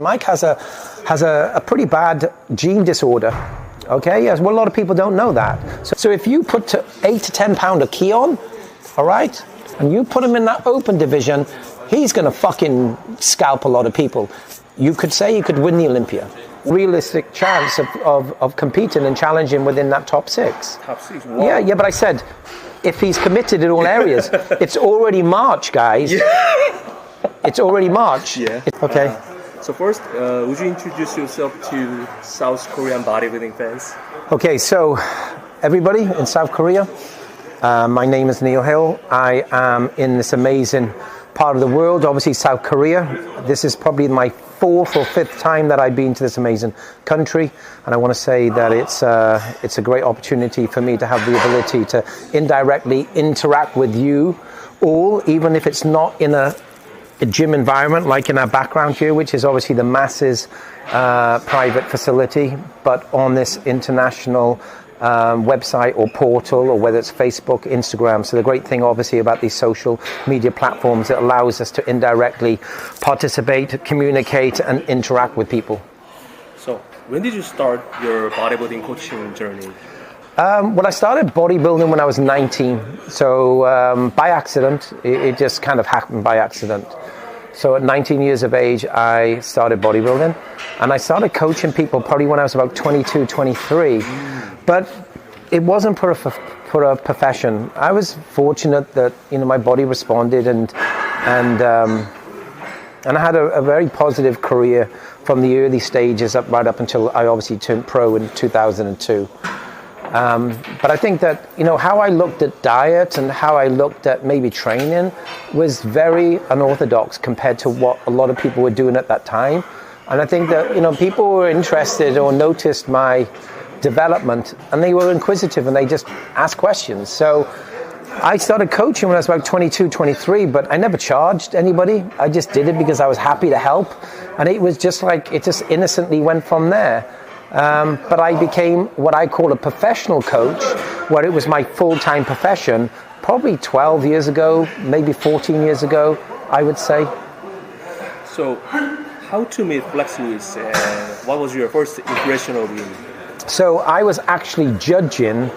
Mike has a pretty bad gene disorder. Okay, yes, well, a lot of people don't know that. So if you put 8 to 10 pound of Keon, all right, and you put him in that open division, he's going to fucking scalp a lot of people. You could say he could win the Olympia. Realistic chance of competing and challenging within that top 6. Top 6, wow. Yeah, but I said, if he's committed in all areas, it's already March, guys. Yeah. It's already March. Yeah. Okay. So first, would you introduce yourself to South Korean bodybuilding fans? Okay, so everybody in South Korea, my name is Neil Hill. I am in this amazing part of the world, obviously South Korea. This is probably my 4th or 5th time that I've been to this amazing country, and I want to say that it's a great opportunity for me to have the ability to indirectly interact with you all, even if it's not in a gym environment like in our background here, which is obviously the masses private facility, but on this international website or portal, or whether it's Facebook, Instagram. So the great thing obviously about these social media platforms, it allows us to indirectly participate, communicate and interact with people. So when did you start your bodybuilding coaching journey? Well, I started bodybuilding when I was 19. So by accident, it just kind of happened by accident. So at 19 years of age, I started bodybuilding, and I started coaching people probably when I was about 22, 23. But it wasn't for a profession. I was fortunate that, you know, my body responded, and I had a very positive career from the early stages right up until I obviously turned pro in 2002. But I think that, you know, how I looked at diet and how I looked at maybe training was very unorthodox compared to what a lot of people were doing at that time. And I think that, you know, people were interested or noticed my development, and they were inquisitive and they just asked questions. So I started coaching when I was about 22, 23, but I never charged anybody. I just did it because I was happy to help. And it was just like, it just innocently went from there. But I became what I call a professional coach, where it was my full-time profession, probably 12 years ago, maybe 14 years ago, I would say. So how to meet Flex Lewis, and what was your first impression of him? So I was actually judging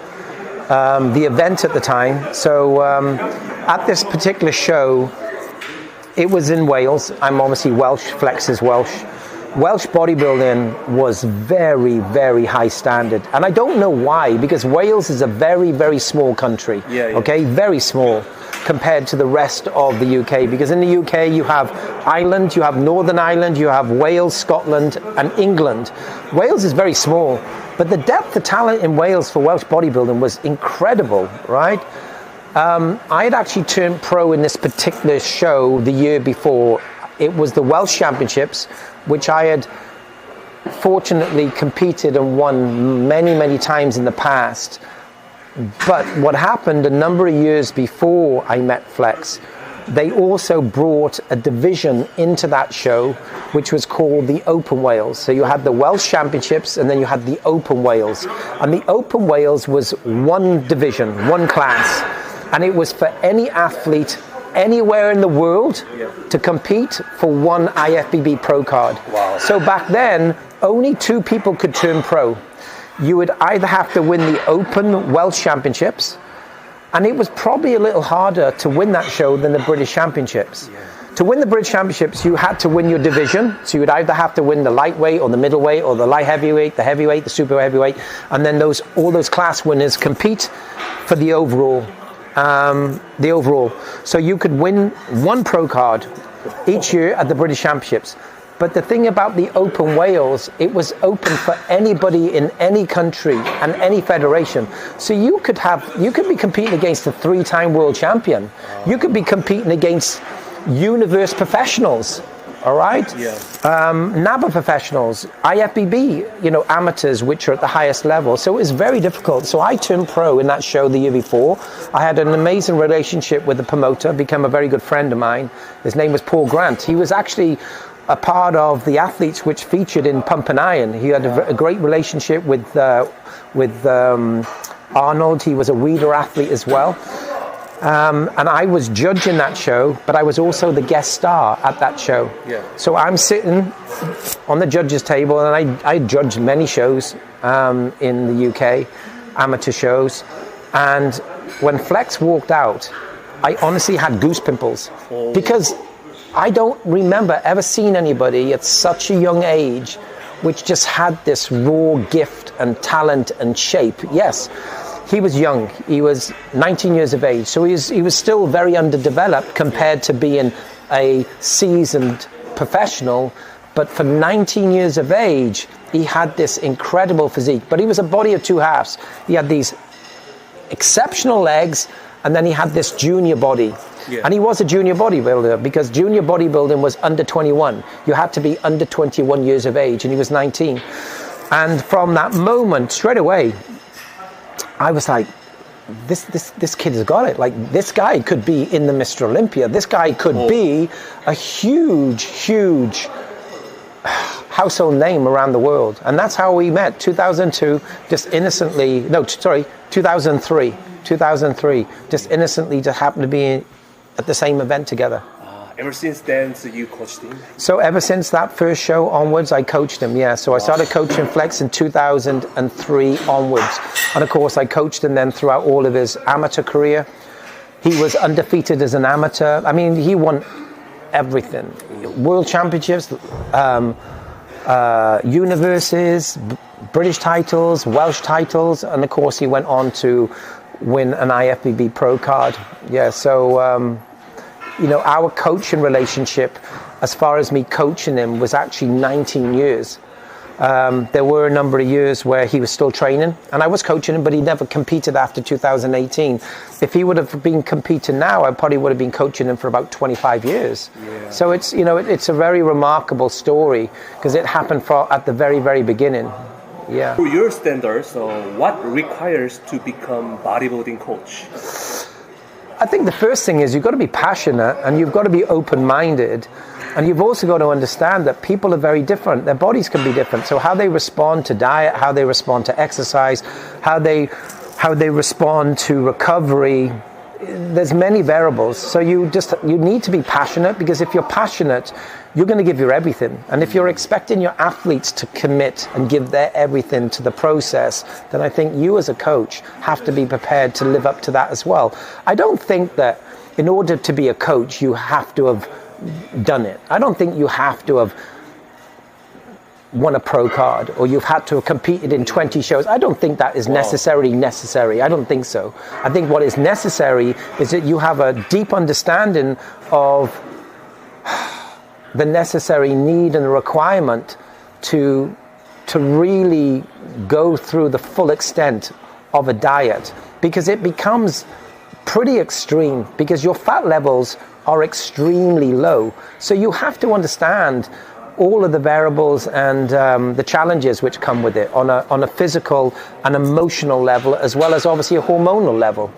the event at the time. So at this particular show, it was in Wales. I'm obviously Welsh, Flex is Welsh. Welsh bodybuilding was very, very high standard. And I don't know why, because Wales is a very, very small country. Yeah. Okay, very small compared to the rest of the UK. Because in the UK, you have Ireland, you have Northern Ireland, you have Wales, Scotland, and England. Wales is very small, but the depth of talent in Wales for Welsh bodybuilding was incredible, right? I had actually turned pro in this particular show the year before. It was the Welsh Championships, which I had fortunately competed and won many, many times in the past. But what happened a number of years before I met Flex, they also brought a division into that show, which was called the Open Wales. So you had the Welsh Championships, and then you had the Open Wales. And the Open Wales was one division, one class. And it was for any athlete anywhere in the world to compete for one IFBB pro card. Wow. So back then, only 2 people could turn pro. You would either have to win the Open Welsh Championships, and it was probably a little harder to win that show than the British Championships. Yeah. To win the British Championships, you had to win your division. So you would either have to win the lightweight or the middleweight or the light heavyweight, the heavyweight, the super heavyweight, and then all those class winners compete for the overall. So you could win one pro card each year at the British Championships. But the thing about the Open Wales, it was open for anybody in any country and any federation. So you could be competing against a 3-time world champion. You could be competing against universe professionals. All right? Yeah. NABA professionals, IFBB, you know, amateurs, which are at the highest level. So it was very difficult. So I turned pro in that show the year before. I had an amazing relationship with the promoter, became a very good friend of mine. His name was Paul Grant. He was actually a part of the athletes which featured in Pump and Iron. He had a great relationship with Arnold. He was a reader athlete as well. And I was judging that show, but I was also the guest star at that show. Yeah. So I'm sitting on the judges' table, and I judged many shows in the UK, amateur shows. And when Flex walked out, I honestly had goose pimples because I don't remember ever seeing anybody at such a young age which just had this raw gift and talent and shape. Yes. He was young. He was 19 years of age, so he was still very underdeveloped compared to being a seasoned professional. But for 19 years of age, he had this incredible physique. But he was a body of two halves. He had these exceptional legs, and then he had this junior body. Yeah. And he was a junior bodybuilder because junior bodybuilding was under 21. You had to be under 21 years of age, and he was 19. And from that moment, straight away, I was like, this kid has got it. Like, this guy could be in the Mr. Olympia. This guy could be a huge household name around the world. And that's how we met. 2002, just innocently, 2003, just innocently just happened to be at the same event together. Ever since then, so you coached him? So ever since that first show onwards, I coached him, yeah. So I started coaching Flex in 2003 onwards. And of course, I coached him then throughout all of his amateur career. He was undefeated as an amateur. I mean, he won everything. World championships, universes, British titles, Welsh titles. And of course, he went on to win an IFBB Pro card. Yeah, so... our coaching relationship, as far as me coaching him, was actually 19 years. There were a number of years where he was still training, and I was coaching him, but he never competed after 2018. If he would have been competing now, I probably would have been coaching him for about 25 years. Yeah. So it's, it's a very remarkable story because it happened at the very, very beginning. Yeah. For your standards, what requires to become bodybuilding coach? I think the first thing is you've got to be passionate and you've got to be open-minded, and you've also got to understand that people are very different. Their bodies can be different. So how they respond to diet, how they respond to exercise, how they respond to recovery, there's many variables. So you need to be passionate, because if you're passionate, you're going to give your everything. And if you're expecting your athletes to commit and give their everything to the process, then I think you as a coach have to be prepared to live up to that as well. I don't think that in order to be a coach, you have to have done it. I don't think you have to have won a pro card or you've had to have competed in 20 shows. I don't think that is necessarily necessary. I don't think so. I think what is necessary is that you have a deep understanding of the necessary need and requirement to really go through the full extent of a diet, because it becomes pretty extreme because your fat levels are extremely low. So you have to understand all of the variables and the challenges which come with it on a physical and emotional level, as well as obviously a hormonal level.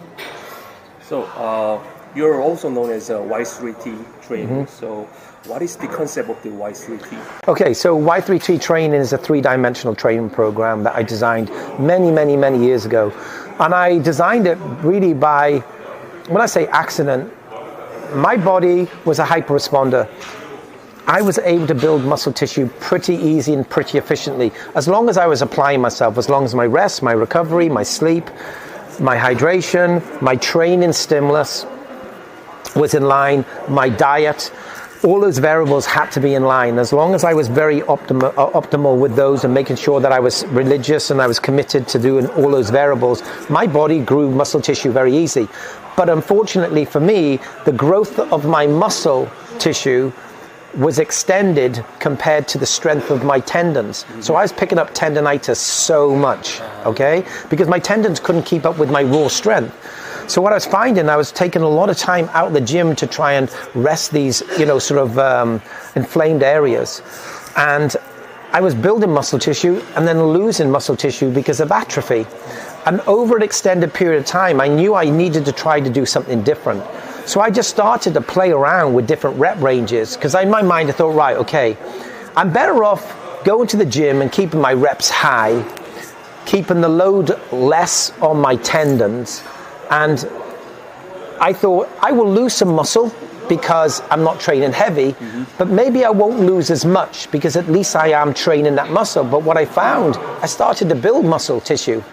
So you're also known as a Y3T trainer. Mm-hmm. So what is the concept of the Y3T? Okay, so Y3T training is a 3-dimensional training program that I designed many years ago. And I designed it really by, when I say accident, my body was a hyper-responder. I was able to build muscle tissue pretty easy and pretty efficiently, as long as I was applying myself, as long as my rest, my recovery, my sleep, my hydration, my training stimulus was in line, my diet, all those variables had to be in line. As long as I was very optimal with those and making sure that I was religious and I was committed to doing all those variables, my body grew muscle tissue very easy. But unfortunately for me, the growth of my muscle tissue was extended compared to the strength of my tendons. So I was picking up tendinitis so much, okay? Because my tendons couldn't keep up with my raw strength. So what I was finding, I was taking a lot of time out of the gym to try and rest these, inflamed areas. And I was building muscle tissue and then losing muscle tissue because of atrophy. And over an extended period of time, I knew I needed to try to do something different. So I just started to play around with different rep ranges, because in my mind I thought, right, okay, I'm better off going to the gym and keeping my reps high, keeping the load less on my tendons, and I thought I will lose some muscle because I'm not training heavy, but maybe I won't lose as much because at least I am training that muscle. But what I found, I started to build muscle tissue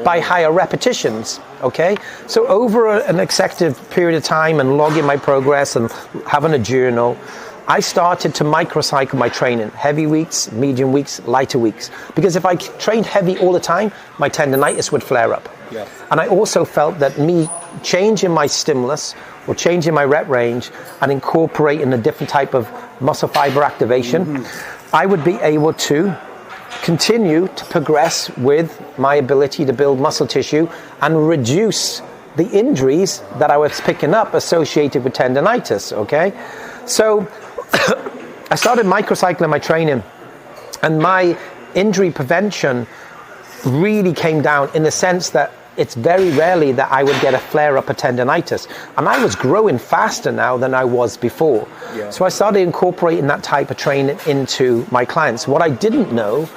by higher repetitions, okay? So over an consecutive period of time and logging my progress and having a journal, I started to microcycle my training, heavy weeks, medium weeks, lighter weeks. Because if I trained heavy all the time, my tendinitis would flare up. Yeah. And I also felt that me changing my stimulus or changing my rep range and incorporating a different type of muscle fiber activation, I would be able to continue to progress with my ability to build muscle tissue and reduce the injuries that I was picking up associated with tendinitis, okay? So I started microcycling my training, and my injury prevention really came down in the sense that it's very rarely that I would get a flare-up of tendinitis. And I was growing faster now than I was before. Yeah. So I started incorporating that type of training into my clients. What I didn't know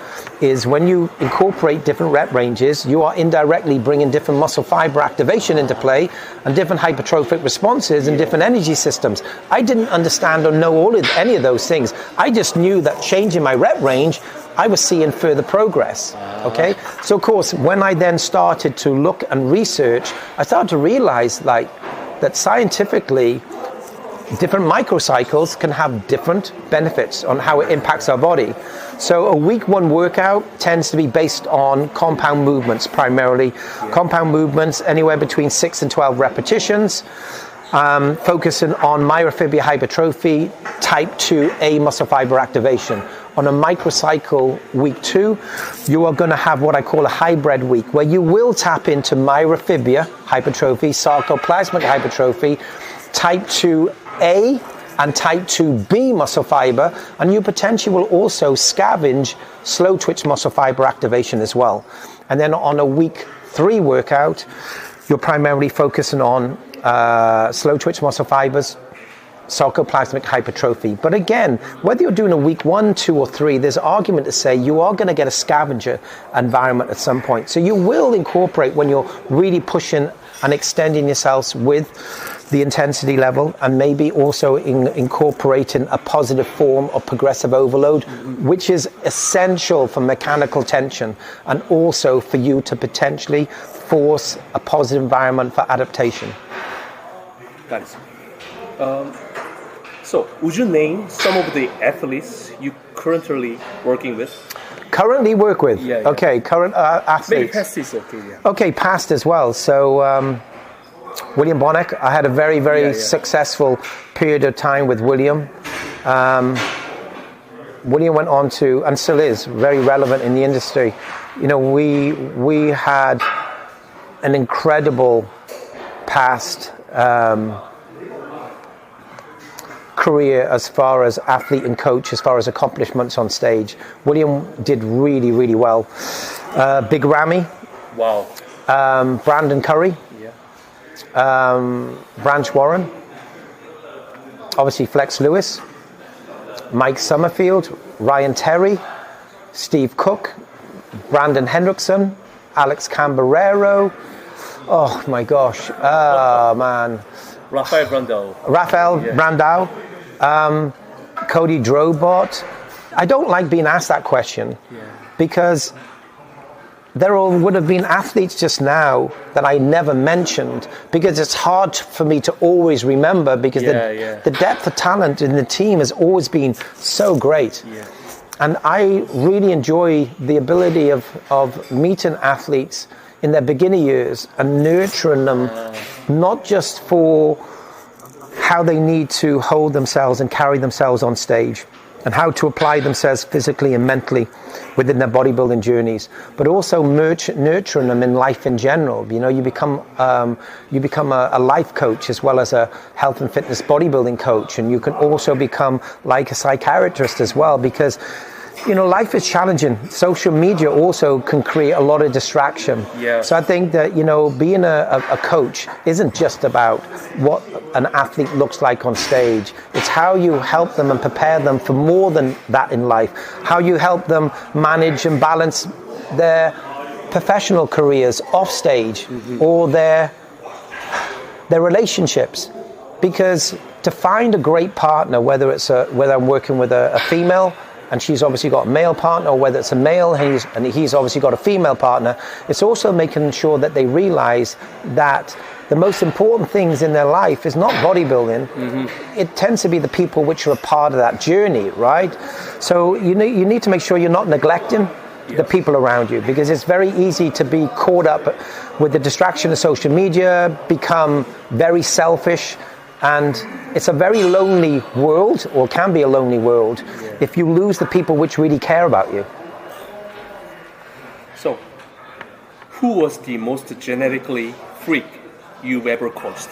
is when you incorporate different rep ranges, you are indirectly bringing different muscle fiber activation into play and different hypertrophic responses and different energy systems. I didn't understand or know any of those things. I just knew that changing my rep range, I was seeing further progress, okay? So of course, when I then started to look and research, I started to realize that scientifically, different microcycles can have different benefits on how it impacts our body. So a week one workout tends to be based on compound movements primarily. Compound movements anywhere between 6 and 12 repetitions, focusing on myofibria hypertrophy, type 2A muscle fiber activation. On a microcycle week 2, you are going to have what I call a hybrid week, where you will tap into myofibria hypertrophy, sarcoplasmic hypertrophy, type 2A and type 2B muscle fiber, and you potentially will also scavenge slow twitch muscle fiber activation as well. And then on a week 3 workout, you're primarily focusing on slow twitch muscle fibers, sarcoplasmic hypertrophy. But again, whether you're doing a week 1, 2, or 3, there's argument to say you are going to get a scavenger environment at some point. So you will incorporate when you're really pushing and extending yourselves with the intensity level, and maybe also incorporating a positive form of progressive overload, which is essential for mechanical tension and also for you to potentially force a positive environment for adaptation. Got it. So, would you name some of the athletes you currently working with? Currently work with? Yeah. Okay, current athletes. Maybe past is okay, yeah. Okay, past as well. So, William Bonac, I had a very, very successful period of time with William. William went on to, and still is, very relevant in the industry. You know, we had an incredible past career as far as athlete and coach, as far as accomplishments on stage. William did really, really well. Big Ramy. Wow. Brandon Curry. Branch Warren. Obviously Flex Lewis. Mike Sommerfield. Ryan Terry. Steve Cook. Brandon Hendrickson. Alex Cambarero. Oh my gosh. Man. Rafael Brandao. Cody Drobot. I don't like being asked that question because there would have been athletes just now that I never mentioned, because it's hard for me to always remember, because the depth of talent in the team has always been so great. And I really enjoy the ability of meeting athletes in their beginner years and nurturing them, not just for how they need to hold themselves and carry themselves on stage, and how to apply themselves physically and mentally within their bodybuilding journeys, but also nurturing them in life in general. You know, you become a life coach as well as a health and fitness bodybuilding coach, and you can also become like a psychiatrist as well, because you know, life is challenging. Social media also can create a lot of distraction. So I think that, you know, being a coach isn't just about what an athlete looks like on stage. It's how you help them and prepare them for more than that in life. How you help them manage and balance their professional careers off stage, or their their relationships. Because to find a great partner, whether I'm working with a female and she's obviously got a male partner, or whether it's a male and he's obviously got a female partner, it's also making sure that they realize that the most important things in their life is not bodybuilding. Mm-hmm. It tends to be the people which are a part of that journey, right? So you need to make sure you're not neglecting the people around you, because it's very easy to be caught up with the distraction of social media, become very selfish, and it's a very lonely world, or can be a lonely world, if you lose the people which really care about you. So, who was the most genetically freak you've ever coached?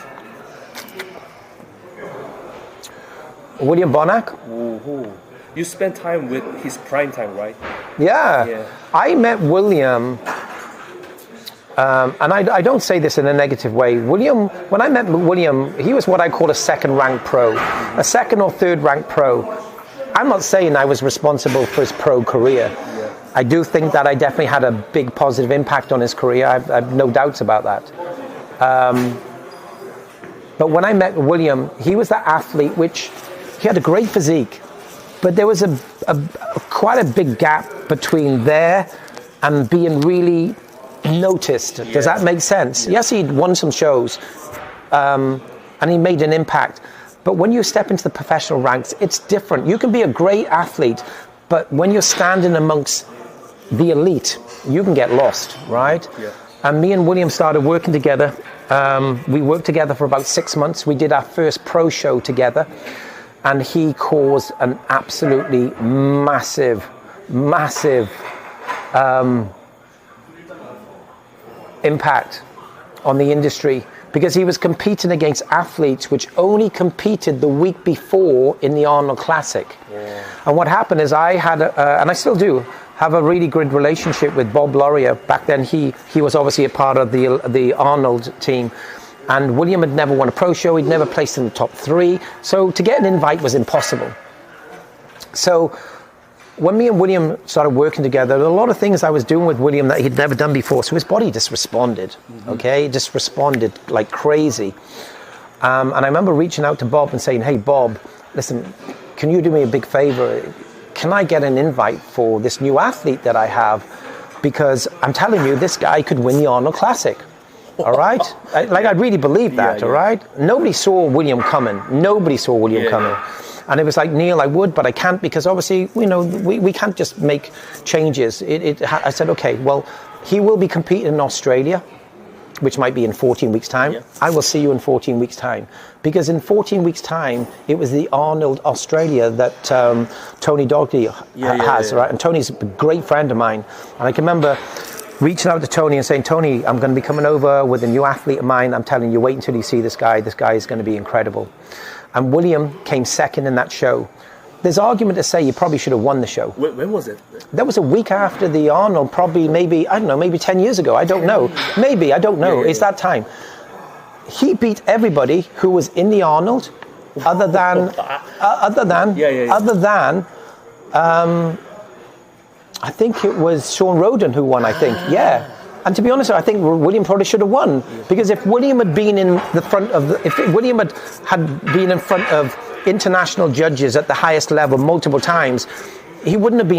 William Bonac. Ooh. You spent time with his prime time, right? Yeah. I met William, and I don't say this in a negative way. When I met William, he was what I call a second-ranked pro, a second or third-ranked pro. I'm not saying I was responsible for his pro career. I do think that I definitely had a big positive impact on his career. I have no doubts about that. But when I met William, he was that athlete which he had a great physique, but there was quite a big gap between there and being really noticed. Does that make sense? Yes, he'd won some shows and he made an impact. But when you step into the professional ranks, it's different. You can be a great athlete, but when you're standing amongst the elite, you can get lost, right? Yeah. And me and William started working together. We worked together for about 6 months. We did our first pro show together, and he caused an absolutely massive impact on the industry, because he was competing against athletes which only competed the week before in the Arnold Classic. Yeah. And what happened is I had, and I still do, have a really good relationship with Bob Laurier. Back then he was obviously a part of the Arnold team, and William had never won a pro show, he'd never placed in the top 3, so to get an invite was impossible. So when me and William started working together, there were a lot of things I was doing with William that he'd never done before. So his body just responded, okay? Just responded like crazy. And I remember reaching out to Bob and saying, hey, Bob, listen, can you do me a big favor? Can I get an invite for this new athlete that I have? Because I'm telling you, this guy could win the Arnold Classic, all right? I really believe that, all right? Nobody saw William coming. Nobody saw William coming. Yeah. And it was like, Neil, I would, but I can't, because obviously, we can't just make changes. I said, okay, well, he will be competing in Australia, which might be in 14 weeks' time. Yeah. I will see you in 14 weeks' time. Because in 14 weeks' time, it was the Arnold Australia that Tony Dougherty has, right? And Tony's a great friend of mine. And I can remember reaching out to Tony and saying, Tony, I'm going to be coming over with a new athlete of mine. I'm telling you, wait until you see this guy. This guy is going to be incredible. And William came second in that show. There's argument to say you probably should have won the show. When was it? That was a week after the Arnold, probably maybe 10 years ago. I don't know. Maybe, I don't know. It's that time. He beat everybody who was in the Arnold other than I think it was Sean Roden who won, I think. Yeah. And to be honest, I think William probably should have won, because if William had been in the front of, if William had been in front of international judges at the highest level multiple times, he wouldn't have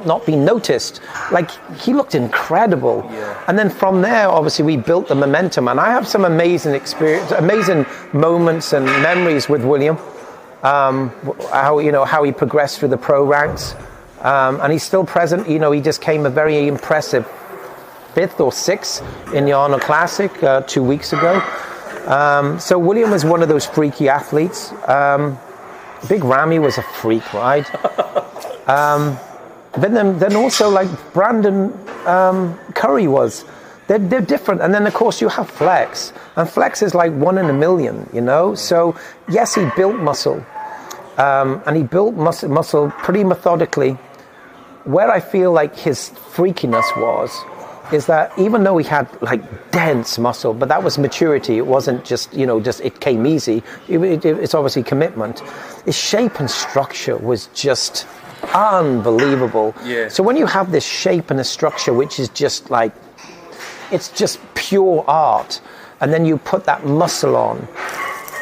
not been noticed. Like, he looked incredible. Yeah. And then from there, obviously, we built the momentum. And I have some amazing moments and memories with William. How he progressed through the pro ranks. And he's still present. He just came a very impressive 5th or 6th in the Arnold Classic 2 weeks ago. So William was one of those freaky athletes. Big Ramy was a freak, right? Then also like Brandon Curry was. They're different. And then of course you have Flex, and Flex is like 1 in a million. So yes, he built muscle, and he built muscle pretty methodically. Where I feel like his freakiness is that even though he had like dense muscle, but that was maturity. It wasn't just it came easy. It's obviously commitment. His shape and structure was just unbelievable. Yeah. So when you have this shape and a structure, which is just like, it's just pure art, and then you put that muscle on.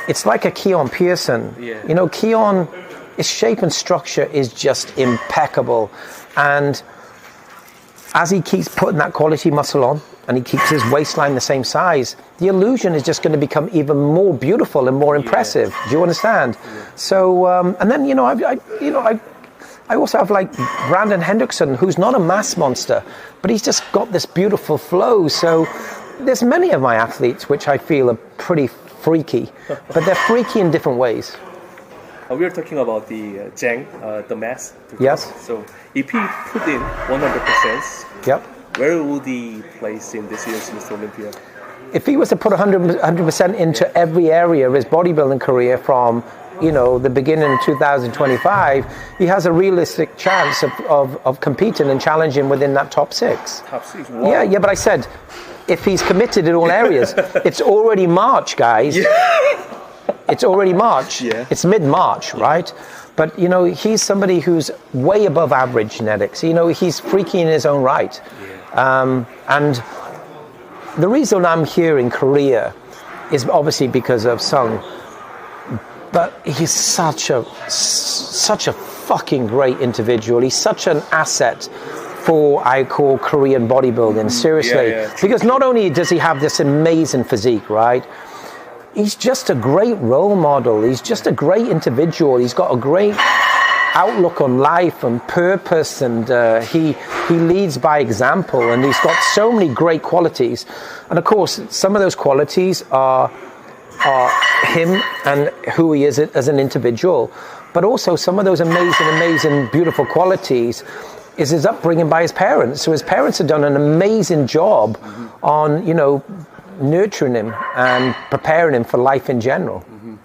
It's like a Keon Pearson. Yeah. You know, Keon, his shape and structure is just impeccable. And as he keeps putting that quality muscle on, and he keeps his waistline the same size, the illusion is just going to become even more beautiful and more impressive. Do you understand? Yeah. So, and then, I also have like Brandon Hendrickson, who's not a mass monster, but he's just got this beautiful flow. So there's many of my athletes which I feel are pretty freaky, but they're freaky in different ways. We are talking about the Zhang, the mass. Yes. So if he put in 100%, yep. Where would he place in this year's Mr. Olympia? If he was to put 100% into every area of his bodybuilding career from, the beginning of 2025, he has a realistic chance of competing and challenging within that top 6. Top 6, wow. Yeah, but I said, if he's committed in all areas, it's already March, guys. Yeah. It's already March. Yeah. It's mid-March, right? But, he's somebody who's way above average genetics. He's freaky in his own right. Yeah. And the reason I'm here in Korea is obviously because of Sung. But he's such a fucking great individual. He's such an asset for, I call, Korean bodybuilding. Seriously. Yeah. Because not only does he have this amazing physique, right? He's just a great role model. He's just a great individual. He's got a great outlook on life and purpose, and he leads by example, and he's got so many great qualities. And of course, some of those qualities are him and who he is as an individual, but also some of those amazing, beautiful qualities is his upbringing by his parents. So his parents have done an amazing job on, nurturing him and preparing him for life in general. Mm-hmm.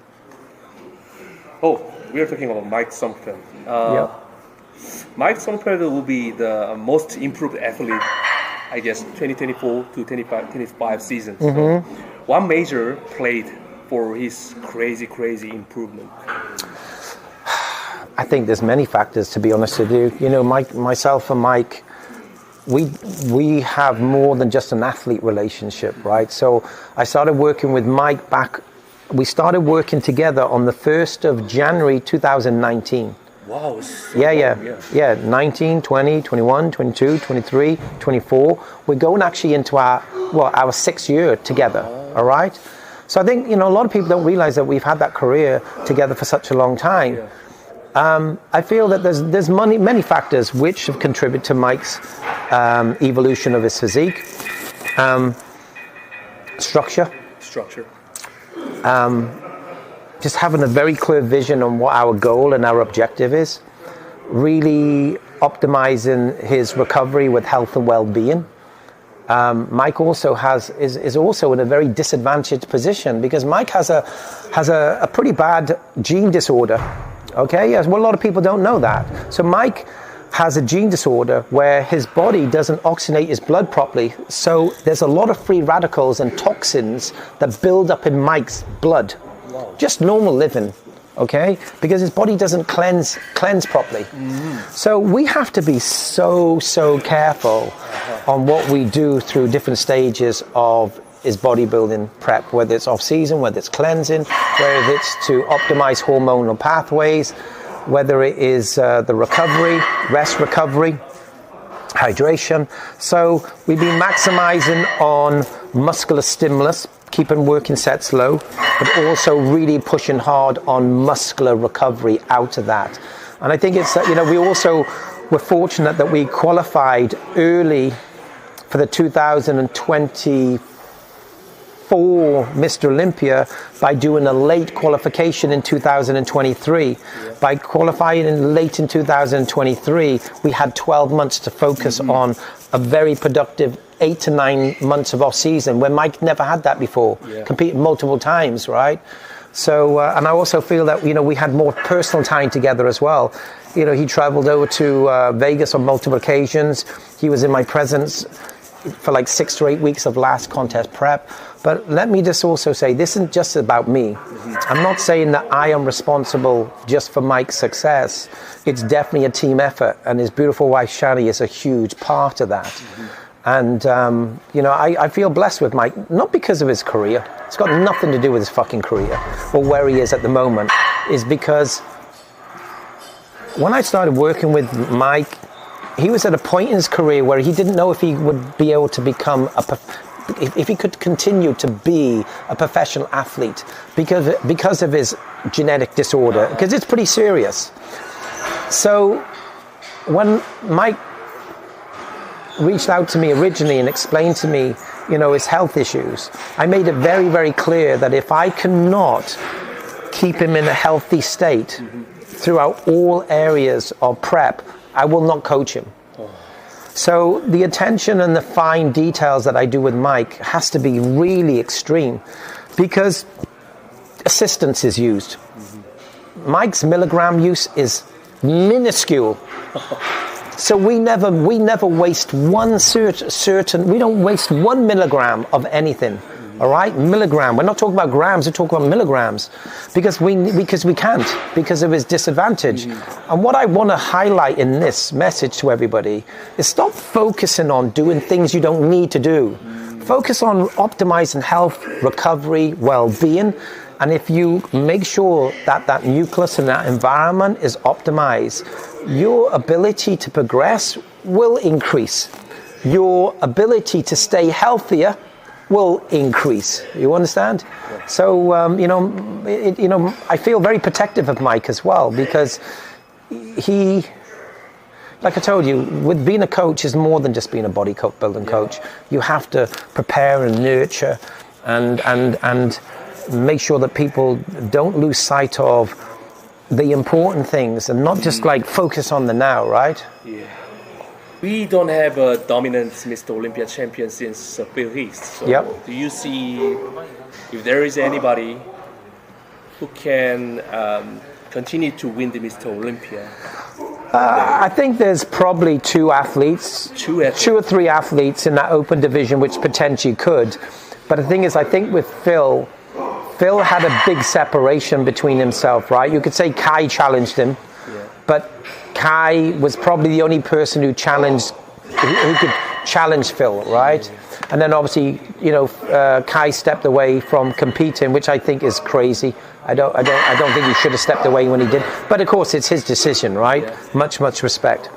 Oh, we are talking about Mike Sommerfield. Mike Sommerfield will be the most improved athlete, I guess, 2024 to 25 season. Mm-hmm. So what major played for his crazy improvement? I think there's many factors, to be honest with you. Myself and Mike, we have more than just an athlete relationship, right? So I started working with Mike we started working together on the 1st of January 2019. Wow. Yeah. 19, 20, 21, 22, 23, 24. We're going actually into our 6th year together, all right? So I think, a lot of people don't realize that we've had that career together for such a long time. Yeah. I feel that there's many factors which have contributed to Mike's evolution of his physique. Structure. Just having a very clear vision on what our goal and our objective is. Really optimizing his recovery with health and well-being. Mike also is also in a very disadvantaged position because Mike has a pretty bad gene disorder. Okay, yes, well, a lot of people don't know that. So Mike has a gene disorder where his body doesn't oxygenate his blood properly. So there's a lot of free radicals and toxins that build up in Mike's blood. Wow. Just normal living, okay? Because his body doesn't cleanse properly. Mm-hmm. So we have to be so careful on what we do through different stages of his bodybuilding prep, whether it's off-season, whether it's cleansing, whether it's to optimize hormonal pathways, whether it is the rest recovery, hydration. So we've been maximizing on muscular stimulus, keeping working sets low, but also really pushing hard on muscular recovery out of that. And I think it's, we're fortunate that we qualified early for the 2024 Mr. Olympia by doing a late qualification in 2023. By qualifying late in 2023, we had 12 months to focus on a very productive 8 to 9 months of off-season, where Mike never had that before, competed multiple times, right? So, and I also feel that, we had more personal time together as well. He traveled over to Vegas on multiple occasions. He was in my presence for like 6 to 8 weeks of last contest prep. But let me just also say, this isn't just about me. I'm not saying that I am responsible just for Mike's success. It's definitely a team effort, and his beautiful wife Shani is a huge part of that. And, I feel blessed with Mike, not because of his career. It's got nothing to do with his fucking career or where he is at the moment. Is because when I started working with Mike, he was at a point in his career where he didn't know if he would be able to become if he could continue to be a professional athlete because of his genetic disorder, because it's pretty serious. So when Mike reached out to me originally and explained to me, his health issues, I made it very, very clear that if I cannot keep him in a healthy state throughout all areas of prep, I will not coach him. So the attention and the fine details that I do with Mike has to be really extreme, because assistance is used. Mike's milligram use is minuscule. So we never waste one we don't waste 1 milligram of anything. All right, milligram. We're not talking about grams. We're talking about milligrams, because we can't, because of his disadvantage. And what I want to highlight in this message to everybody is stop focusing on doing things you don't need to do. Focus on optimizing health, recovery, well-being, and if you make sure that nucleus and that environment is optimized, your ability to progress will increase. Your ability to stay healthier will increase. You understand? Yeah. So, I feel very protective of Mike as well, because he, like I told you, with being a coach is more than just being a bodybuilding coach. You have to prepare and nurture and make sure that people don't lose sight of the important things and not just like focus on the now, right? Yeah. We don't have a dominant Mr. Olympia champion since Paris. So do you see if there is anybody who can continue to win the Mr. Olympia? I think there's probably two or three athletes in that open division which potentially could. But the thing is, I think with Phil had a big separation between himself, right? You could say Kai challenged him, but Kai was probably the only person who could challenge Phil, right? And then obviously, Kai stepped away from competing, which I think is crazy. I don't think he should have stepped away when he did. But of course, it's his decision, right? Yeah. Much respect.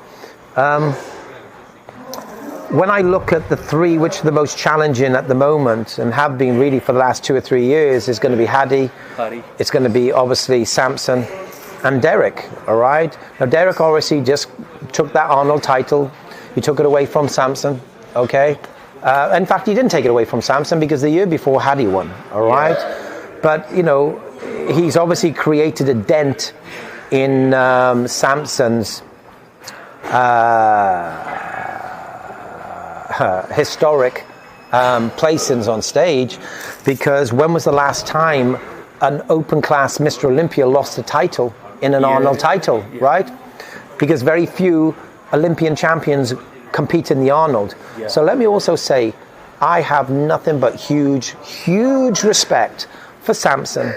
When I look at the three which are the most challenging at the moment and have been really for the last 2 or 3 years, is going to be Hadi. It's going to be obviously Samson and Derek, all right? Now, Derek obviously just took that Arnold title. He took it away from Samson, okay? In fact, he didn't take it away from Samson because the year before Hadi won, all right? Yeah. But, he's obviously created a dent in Samson's historic placings on stage, because when was the last time an open class Mr. Olympia lost a title in an Arnold title, right? Because very few Olympian champions compete in the Arnold. Yeah. So let me also say, I have nothing but huge respect for Samson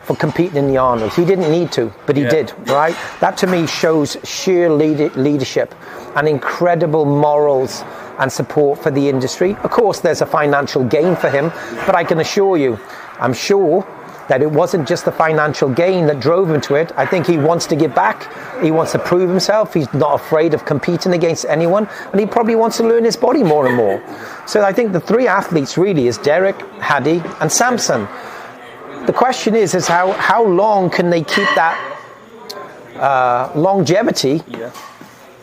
for competing in the Arnold. He didn't need to, but he did, right? That to me shows sheer leadership and incredible morals and support for the industry. Of course, there's a financial gain for him, but I can assure you, I'm sure that it wasn't just the financial gain that drove him to it. I think he wants to give back. He wants to prove himself. He's not afraid of competing against anyone, and he probably wants to learn his body more and more. So I think the three athletes really is Derek, Hadi, and Samson. The question is how long can they keep that longevity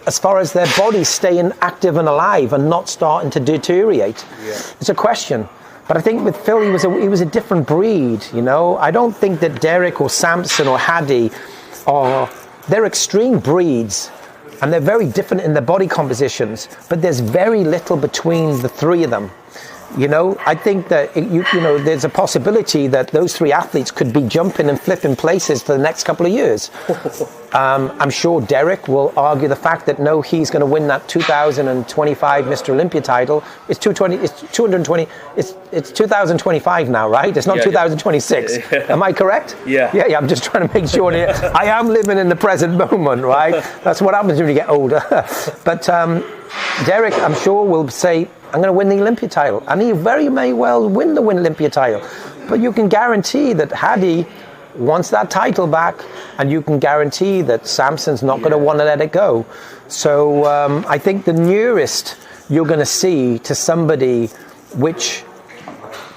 as far as their bodies staying active and alive and not starting to deteriorate? It's a question. But I think with Phil, he was a different breed, I don't think that Derek or Samson or Hadi they're extreme breeds, and they're very different in their body compositions, but there's very little between the three of them. I think that there's a possibility that those three athletes could be jumping and flipping places for the next couple of years. I'm sure Derek will argue the fact that no, he's going to win that 2025 Mr. Olympia title. It's 220. It's 2025 now, right? It's not 2026. Yeah. Am I correct? Yeah. Yeah. I'm just trying to make sure that I am living in the present moment, right? That's what happens when you get older. But Derek, I'm sure, will say, I'm going to win the Olympia title, and he very may well win the Olympia title. But you can guarantee that Hadi wants that title back, and you can guarantee that Samson's not going to want to let it go. So I think the nearest you're going to see to somebody which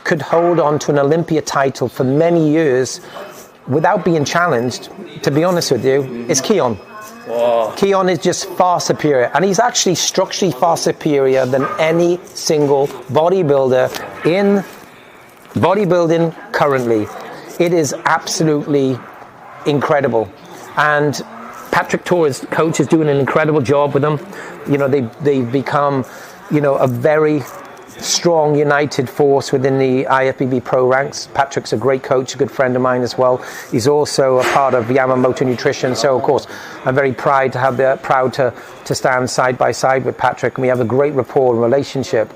could hold on to an Olympia title for many years without being challenged, to be honest with you, is Keon. Wow. Keon is just far superior, and he's actually structurally far superior than any single bodybuilder in bodybuilding currently. It is absolutely incredible. And Patrick Torres, coach, is doing an incredible job with them. You know, they've become, you know, a very strong, united force within the IFBB pro ranks. Patrick's a great coach, a good friend of mine as well. He's also a part of Yamamoto Nutrition. So, of course, I'm very proud to stand side by side with Patrick. And we have a great rapport and relationship.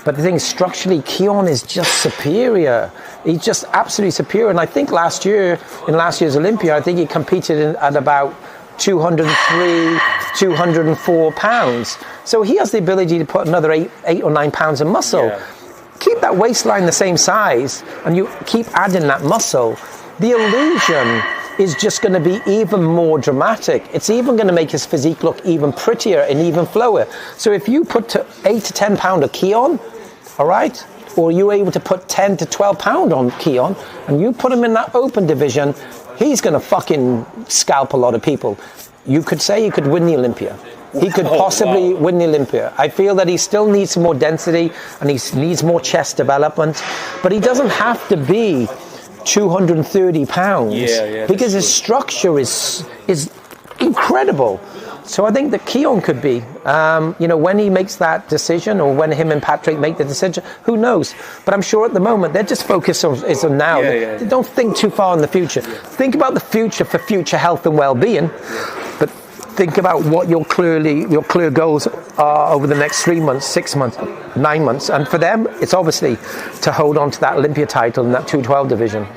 But the thing is, structurally, Keon is just superior. He's just absolutely superior. And I think in last year's Olympia, I think he competed at about 203, 204 pounds. So he has the ability to put another 8 or 9 pounds of muscle. Yeah. Keep that waistline the same size, and you keep adding that muscle. The illusion is just going to be even more dramatic. It's even going to make his physique look even prettier and even flower. So if you put 8 to 10 pound of Keon, all right, or you're able to put 10 to 12 pound on Keon, and you put him in that open division, he's going to fucking scalp a lot of people. You could say he could win the Olympia. He could possibly win the Olympia. I feel that he still needs some more density, and he needs more chest development, but he doesn't have to be 230 pounds because his structure is incredible. So I think that Keon could be, you know, when he makes that decision, or when him and Patrick make the decision, who knows? But I'm sure at the moment they're just focused on now. They don't think too far in the future. Think about the future for future health and well-being, but think about what your clear goals are over the next 3 months, 6 months, 9 months. And for them, it's obviously to hold on to that Olympia title in that 212 division.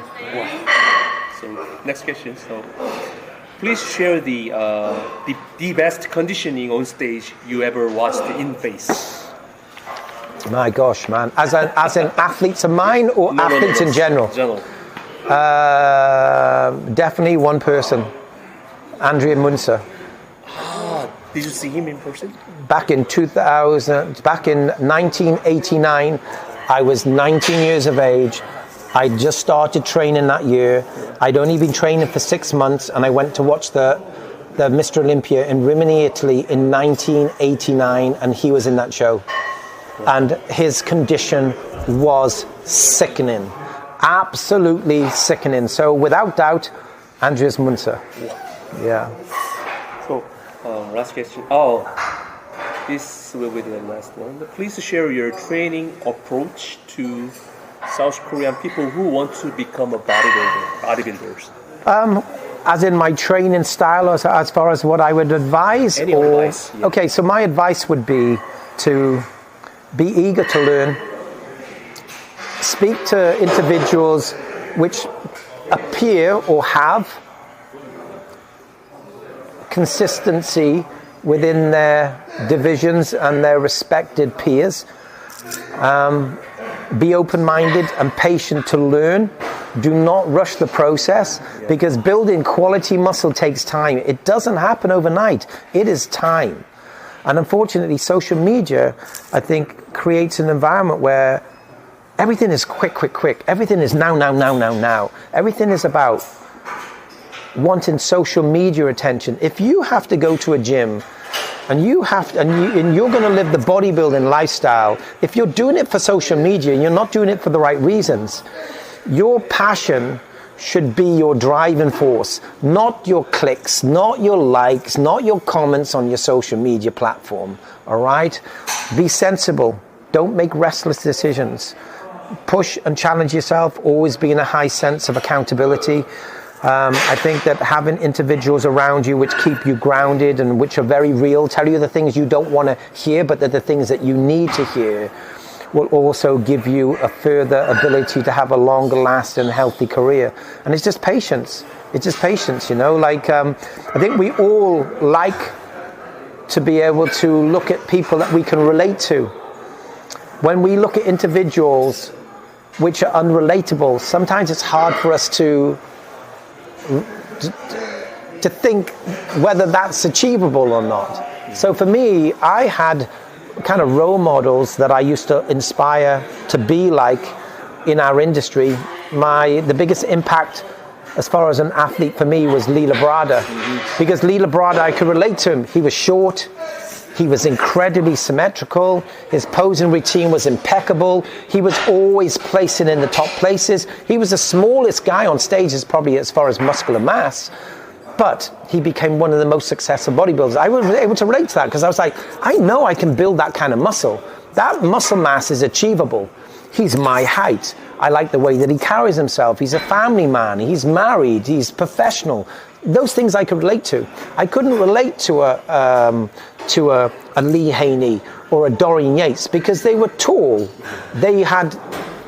So next question. So please share the best conditioning on stage you ever watched in face. My gosh, man. As in athletes of mine, or athletes in general? General. Definitely one person, Andrea Munzer. Did you see him in person? Back in 1989, I was 19 years of age. I just started training that year. I'd only been training for 6 months, and I went to watch the Mr. Olympia in Rimini, Italy in 1989, and he was in that show. And his condition was sickening. Absolutely sickening. So without doubt, Andreas Munzer. Yeah. So, last question. This will be the last one. Please share your training approach to South Korean people who want to become a bodybuilders. As in my training style, as far as what I would advise? Any advice? Yeah. Okay, so my advice would be to be eager to learn. Speak to individuals which appear or have consistency within their divisions and their respected peers. Be open-minded and patient to learn. Do not rush the process, because building quality muscle takes time. It doesn't happen overnight. It is time. And unfortunately, social media, I think, creates an environment where everything is quick. Everything is now. Everything is about wanting social media attention. If you have to go to a gym and you're going to live the bodybuilding lifestyle, if you're doing it for social media and you're not doing it for the right reasons, your passion should be your driving force, not your clicks, not your likes, not your comments on your social media platform. All right? Be sensible. Don't make restless decisions. Push and challenge yourself. Always be in a high sense of accountability. I think that having individuals around you which keep you grounded and which are very real, tell you the things you don't want to hear, but they're the things that you need to hear, will also give you a further ability to have a longer lasting healthy career. And it's just patience. It's just patience, you know. Like, I think we all like to be able to look at people that we can relate to. When we look at individuals which are unrelatable, sometimes it's hard for us to think whether that's achievable or not. So for me, I had kind of role models that I used to inspire to be like in our industry. The biggest impact as far as an athlete for me was Lee Labrada, because Lee Labrada, I could relate to him. He was short, he was incredibly symmetrical, his posing routine was impeccable, he was always placing in the top places. He was the smallest guy on stages, probably as far as muscular mass, but he became one of the most successful bodybuilders. I was able to relate to that because I was like, I know I can build that kind of muscle. That muscle mass is achievable. He's my height. I like the way that he carries himself. He's a family man. He's married. He's professional. Those things I could relate to. I couldn't relate to a Lee Haney or a Dorian Yates because they were tall. They had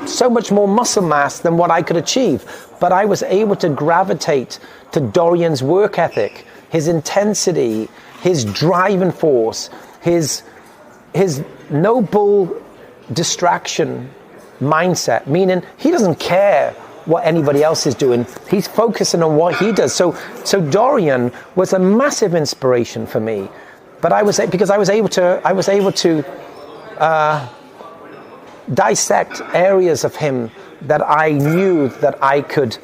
so much more muscle mass than what I could achieve. But I was able to gravitate to Dorian's work ethic, his intensity, his driving force, his no bull distraction mindset, meaning he doesn't care what anybody else is doing. He's focusing on what he does. So Dorian was a massive inspiration for me. But I was able to dissect areas of him that I knew that I could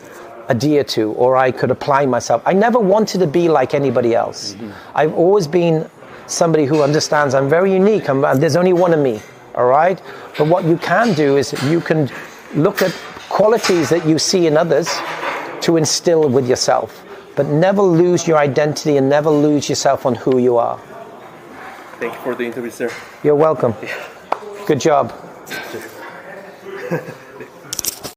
adhere to or I could apply myself. I never wanted to be like anybody else. I've always been somebody who understands I'm very unique. There's only one of me. All right? But what you can do is you can look at qualities that you see in others to instill with yourself, but never lose your identity and never lose yourself on who you are. Thank you for the interview, sir. You're welcome. Yeah. Good job.